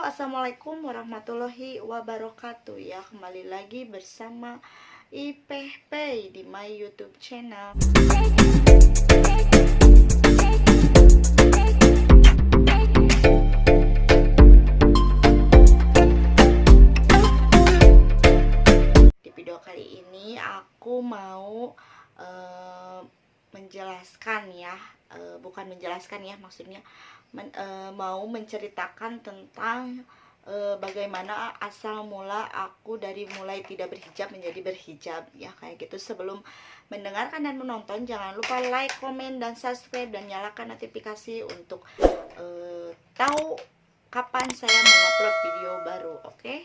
Assalamualaikum warahmatullahi wabarakatuh. Ya, kembali lagi bersama Ipeh Pay di my YouTube channel. Di video kali ini aku mau menjelaskan ya, bukan menjelaskan ya, maksudnya mau menceritakan tentang bagaimana asal mula aku dari mulai tidak berhijab menjadi berhijab ya, kayak gitu. Sebelum mendengarkan dan menonton, jangan lupa like, komen, dan subscribe, dan nyalakan notifikasi untuk tahu kapan saya mengupload video baru, oke?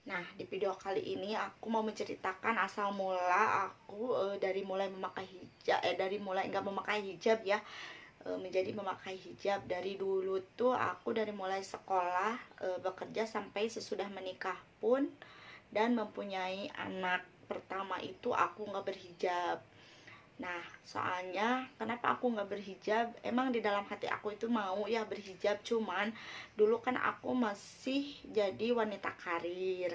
Nah, di video kali ini aku mau menceritakan asal mula aku dari mulai memakai hijab, dari mulai nggak memakai hijab ya, menjadi memakai hijab. Dari dulu tuh aku dari mulai sekolah, bekerja, sampai sesudah menikah pun dan mempunyai anak pertama itu aku nggak berhijab. Nah, soalnya kenapa aku nggak berhijab, emang di dalam hati aku itu mau ya berhijab, cuman dulu kan aku masih jadi wanita karir,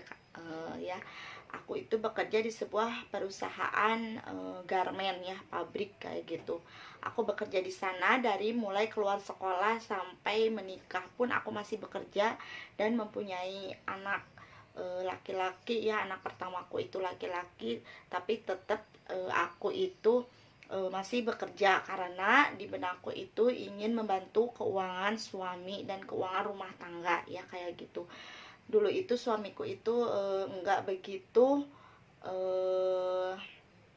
ya. Aku itu bekerja di sebuah perusahaan garmen ya, pabrik kayak gitu. Aku bekerja di sana dari mulai keluar sekolah sampai menikah pun aku masih bekerja dan mempunyai anak laki-laki ya. Anak pertamaku itu laki-laki, tapi tetap aku itu masih bekerja karena di benakku itu ingin membantu keuangan suami dan keuangan rumah tangga ya, kayak gitu. Dulu itu suamiku itu enggak begitu,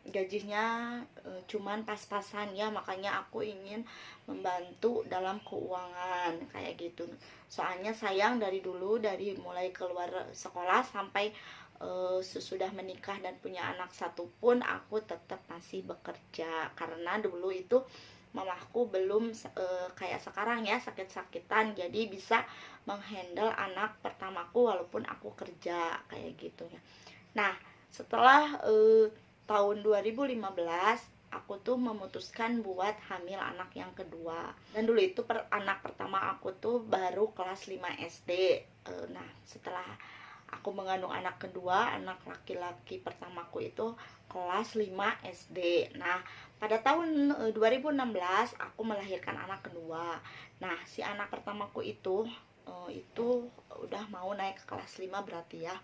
gajinya cuman pas-pasan ya, makanya aku ingin membantu dalam keuangan kayak gitu. Soalnya sayang, dari dulu, dari mulai keluar sekolah sampai sesudah menikah dan punya anak satu pun, aku tetap masih bekerja karena dulu itu mamaku belum kayak sekarang ya, sakit-sakitan, jadi bisa menghandle anak pertamaku walaupun aku kerja kayak gitu ya. Nah, setelah tahun 2015 aku tuh memutuskan buat hamil anak yang kedua. Dan dulu itu anak pertama aku tuh baru kelas 5 SD. Nah, setelah aku mengandung anak kedua, anak laki-laki pertamaku itu kelas 5 SD. Nah, pada tahun 2016 aku melahirkan anak kedua. Nah, si anak pertamaku itu udah mau naik ke kelas 5 berarti ya.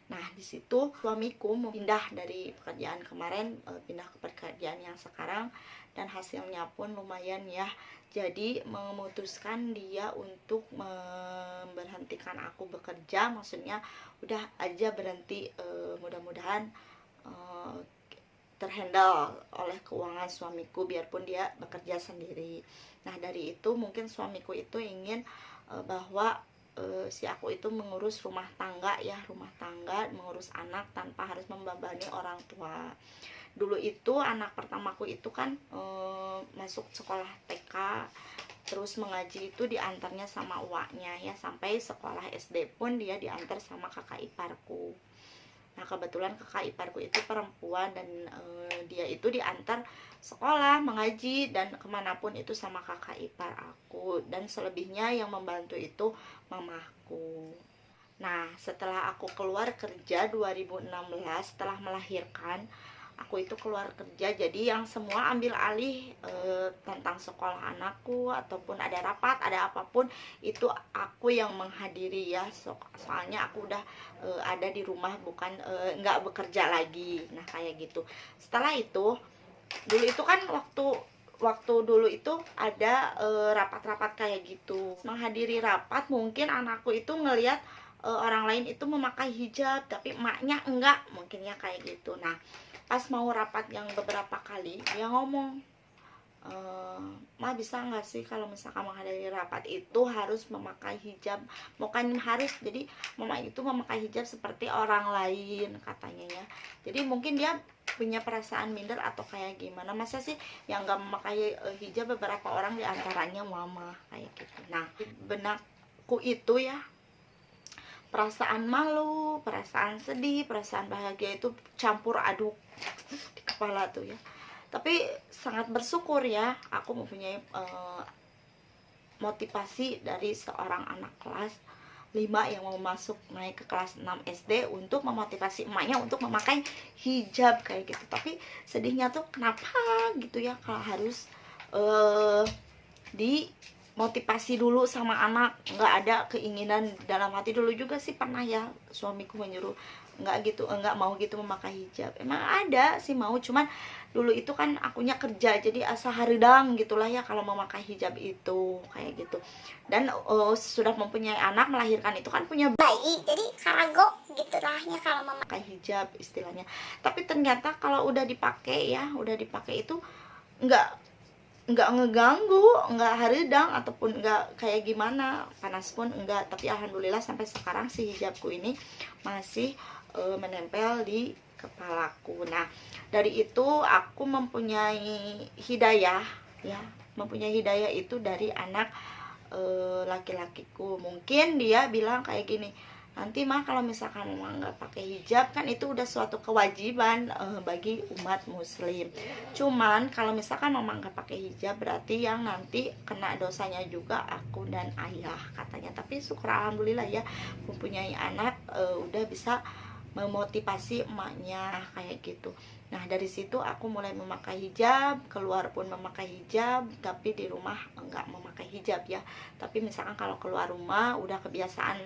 Nah, di situ suamiku mau pindah dari pekerjaan kemarin, pindah ke pekerjaan yang sekarang, dan hasilnya pun lumayan ya. Jadi memutuskan dia untuk memberhentikan aku bekerja, maksudnya udah aja berhenti, mudah-mudahan terhandle oleh keuangan suamiku biarpun dia bekerja sendiri. Nah, dari itu mungkin suamiku itu ingin bahwa si aku itu mengurus rumah tangga ya, rumah tangga, mengurus anak tanpa harus membebani orang tua. Dulu itu anak pertamaku itu kan masuk sekolah TK, terus mengaji itu diantarnya sama uaknya ya, sampai sekolah SD pun dia diantar sama kakak iparku. Nah, kebetulan kakak iparku itu perempuan dan dia itu diantar sekolah, mengaji, dan kemanapun itu sama kakak ipar aku. Dan selebihnya yang membantu itu mamaku. Nah, setelah aku keluar kerja 2016, setelah melahirkan, aku itu keluar kerja, jadi yang semua ambil alih tentang sekolah anakku, ataupun ada rapat, ada apapun, itu aku yang menghadiri ya. Soalnya aku udah ada di rumah, bukan nggak bekerja lagi. Nah, kayak gitu. Setelah itu, dulu itu kan waktu dulu itu ada rapat-rapat kayak gitu. Menghadiri rapat, mungkin anakku itu ngelihat orang lain itu memakai hijab tapi emaknya enggak, mungkin ya kayak gitu. Nah, pas mau rapat yang beberapa kali, dia ngomong, Ma, bisa nggak sih kalau misalkan menghadiri rapat itu harus memakai hijab, bukan harus, jadi mama itu memakai hijab seperti orang lain katanya ya. Jadi mungkin dia punya perasaan minder atau kayak gimana, masa sih yang nggak memakai hijab beberapa orang, diantaranya mama kayak gitu. Nah, benakku itu ya, perasaan malu, perasaan sedih, perasaan bahagia itu campur aduk di kepala tuh ya. Tapi sangat bersyukur ya, aku mempunyai motivasi dari seorang anak kelas 5 yang mau masuk naik ke kelas 6 SD untuk memotivasi emaknya untuk memakai hijab kayak gitu. Tapi sedihnya tuh kenapa gitu ya kalau harus dimotivasi dulu sama anak, nggak ada keinginan dalam hati. Dulu juga sih pernah ya suamiku menyuruh nggak mau gitu memakai hijab. Emang ada sih mau, cuman dulu itu kan akunya kerja jadi asa haridang gitulah ya kalau memakai hijab itu kayak gitu. Dan sudah mempunyai anak, melahirkan itu kan punya bayi, jadi karago gitulahnya kalau memakai hijab istilahnya. Tapi ternyata kalau udah dipakai itu nggak ngeganggu, nggak haridang ataupun nggak kayak gimana, panas pun enggak. Tapi alhamdulillah sampai sekarang si hijabku ini masih menempel di kepalaku. Nah, dari itu aku mempunyai hidayah ya, itu dari anak laki-lakiku. Mungkin dia bilang kayak gini, nanti mah kalau misalkan memang nggak pakai hijab kan itu udah suatu kewajiban bagi umat muslim. Cuman kalau misalkan memang nggak pakai hijab berarti yang nanti kena dosanya juga aku dan ayah katanya. Tapi syukur alhamdulillah ya mempunyai anak udah bisa memotivasi emaknya kayak gitu. Nah dari situ aku mulai memakai hijab, keluar pun memakai hijab, tapi di rumah enggak memakai hijab ya. Tapi misalkan kalau keluar rumah udah kebiasaan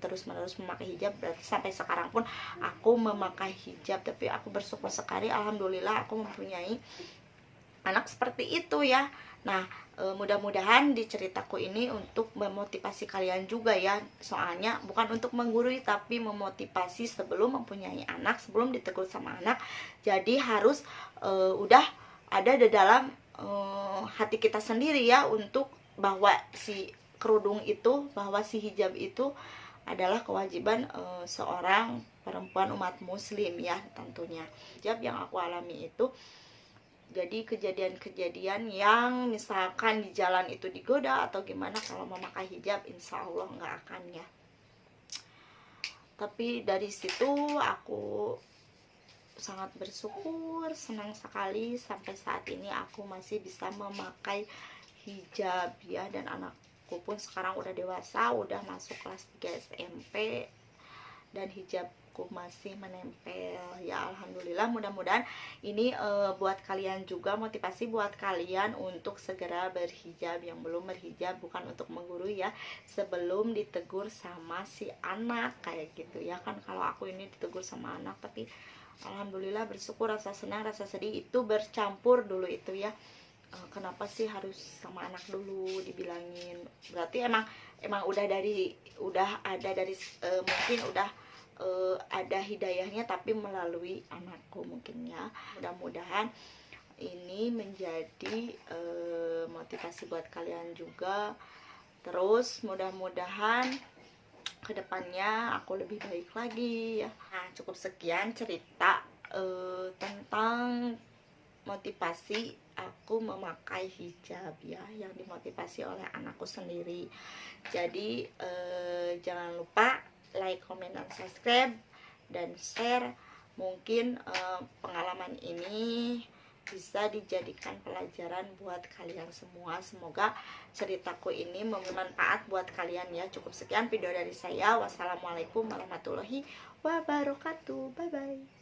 terus menerus memakai hijab, berarti sampai sekarang pun aku memakai hijab. Tapi aku bersyukur sekali alhamdulillah aku mempunyai anak seperti itu ya. Nah mudah-mudahan di ceritaku ini untuk memotivasi kalian juga ya, soalnya bukan untuk menggurui tapi memotivasi sebelum mempunyai anak, sebelum ditegur sama anak. Jadi harus udah ada di dalam hati kita sendiri ya, untuk bahwa si kerudung itu, bahwa si hijab itu adalah kewajiban seorang perempuan umat muslim ya tentunya. Hijab yang aku alami itu jadi kejadian-kejadian yang misalkan di jalan itu digoda atau gimana, kalau memakai hijab insya Allah nggak akan ya. Tapi dari situ aku sangat bersyukur, senang sekali sampai saat ini aku masih bisa memakai hijab ya. Dan anakku pun sekarang udah dewasa, udah masuk kelas 3 SMP dan hijabku masih menempel ya alhamdulillah. Mudah-mudahan ini buat kalian juga, motivasi buat kalian untuk segera berhijab. Yang belum berhijab, bukan untuk menggurui ya, sebelum ditegur sama si anak kayak gitu ya kan. Kalau aku ini ditegur sama anak, tapi alhamdulillah bersyukur, rasa senang rasa sedih itu bercampur dulu itu ya. Kenapa sih harus sama anak dulu dibilangin? Berarti emang udah ada dari mungkin udah ada hidayahnya, tapi melalui anakku mungkin ya. Mudah-mudahan ini menjadi motivasi buat kalian juga. Terus mudah-mudahan kedepannya aku lebih baik lagi ya. Nah cukup sekian cerita tentang motivasi aku memakai hijab ya, yang dimotivasi oleh anakku sendiri. Jadi jangan lupa like, comment, dan subscribe, dan share. Mungkin pengalaman ini bisa dijadikan pelajaran buat kalian semua. Semoga ceritaku ini bermanfaat buat kalian ya. Cukup sekian video dari saya. Wassalamualaikum warahmatullahi wabarakatuh. Bye bye.